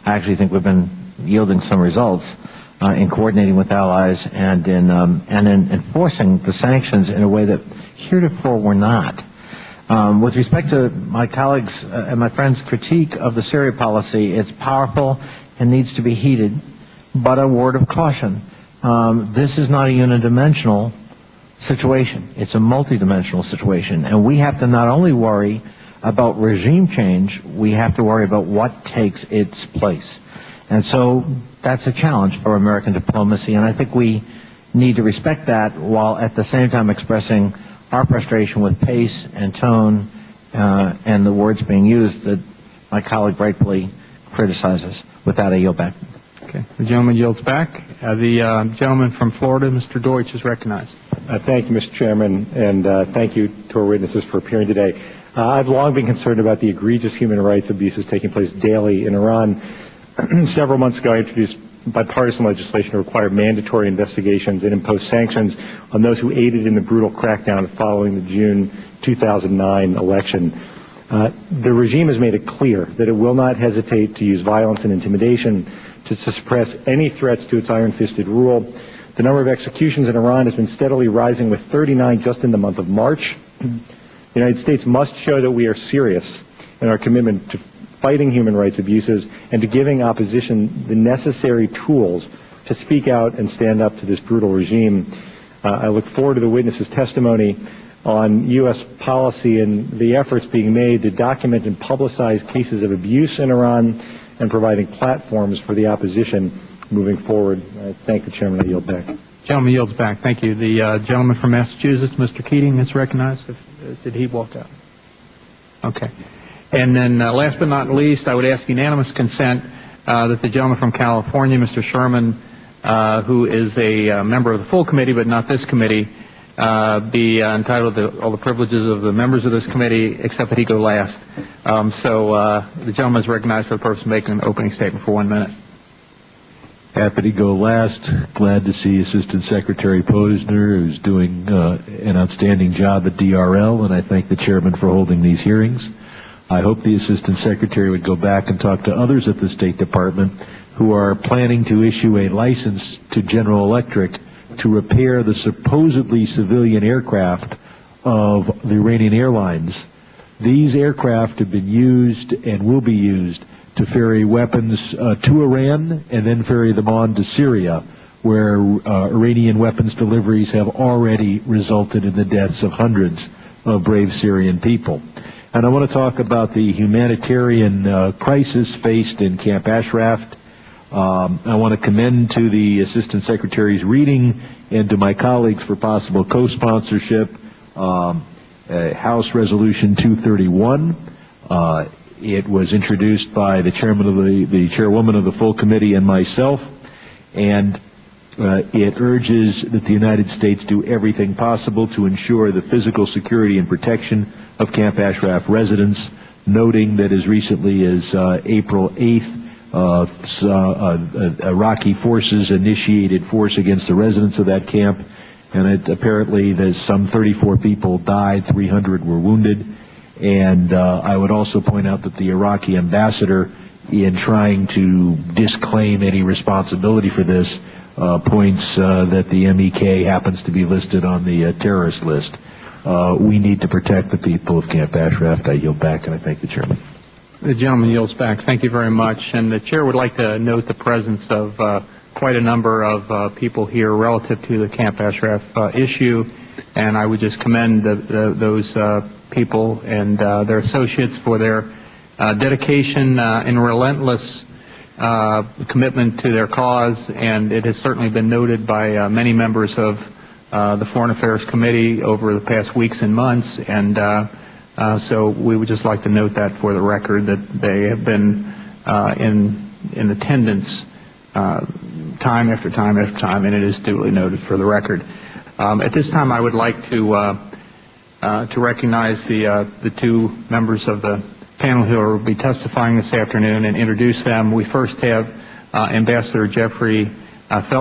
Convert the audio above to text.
I actually think we've been yielding some results in coordinating with allies and in enforcing the sanctions in a way that heretofore were not. With respect to my colleagues and my friends' critique of the Syria policy, it's powerful and needs to be heeded, but a word of caution. This is not a unidimensional situation. It's a multidimensional situation, and we have to not only worry about regime change, we have to worry about what takes its place. And so that's a challenge for American diplomacy, and I think we need to respect that while at the same time expressing our frustration with pace and tone and the words being used that my colleague rightfully criticizes. With that, I yield back. Okay. The gentleman yields back. The gentleman from Florida, Mr. Deutsch, is recognized. Thank you, Mr. Chairman, and thank you to our witnesses for appearing today. I've long been concerned about the egregious human rights abuses taking place daily in Iran. Several months ago, I introduced bipartisan legislation to require mandatory investigations and impose sanctions on those who aided in the brutal crackdown following the June 2009 election. The regime has made it clear that it will not hesitate to use violence and intimidation to suppress any threats to its iron-fisted rule. The number of executions in Iran has been steadily rising, with 39 just in the month of March. The United States must show that we are serious in our commitment to fighting human rights abuses and to giving opposition the necessary tools to speak out and stand up to this brutal regime. I look forward to the witnesses' testimony on U.S. policy and the efforts being made to document and publicize cases of abuse in Iran and providing platforms for the opposition moving forward. I thank the Chairman. I yield back. Gentleman yields back. Thank you. The gentleman from Massachusetts, Mr. Keating, is recognized. Did he walk out? Okay. And then last but not least, I would ask unanimous consent that the gentleman from California, Mr. Sherman, who is a member of the full committee but not this committee, be entitled to all the privileges of the members of this committee, except that he go last. The gentleman is recognized for the purpose of making an opening statement for 1 minute. Happy to go last. Glad to see Assistant Secretary Posner, who's doing an outstanding job at DRL, and I thank the Chairman for holding these hearings. I hope the Assistant Secretary would go back and talk to others at the State Department who are planning to issue a license to General Electric to repair the supposedly civilian aircraft of the Iranian airlines. These aircraft have been used and will be used to ferry weapons to Iran and then ferry them on to Syria, where Iranian weapons deliveries have already resulted in the deaths of hundreds of brave Syrian people. And I want to talk about the humanitarian crisis faced in Camp Ashraf. I want to commend to the Assistant Secretary's reading and to my colleagues for possible co-sponsorship House Resolution 231. It was introduced by the chairman of the chairwoman of the full committee and myself, and it urges that the United States do everything possible to ensure the physical security and protection of Camp Ashraf residents, noting that as recently as April 8th, Iraqi forces initiated force against the residents of that camp, and apparently there's some 34 people died, 300 were wounded. And I would also point out that the Iraqi ambassador, in trying to disclaim any responsibility for this, points that the MEK happens to be listed on the terrorist list. We need to protect the people of Camp Ashraf. I yield back, and I thank the Chairman. The gentleman yields back. Thank you very much. And the Chair would like to note the presence of quite a number of people here relative to the Camp Ashraf issue, and I would just commend those people and their associates for their dedication and relentless commitment to their cause, and it has certainly been noted by many members of the Foreign Affairs Committee over the past weeks and months, and so we would just like to note that for the record, that they have been in attendance time after time after time, and it is duly noted for the record. At this time, I would like to recognize the two members of the panel who will be testifying this afternoon and introduce them. We first have Ambassador Jeffrey Feltman.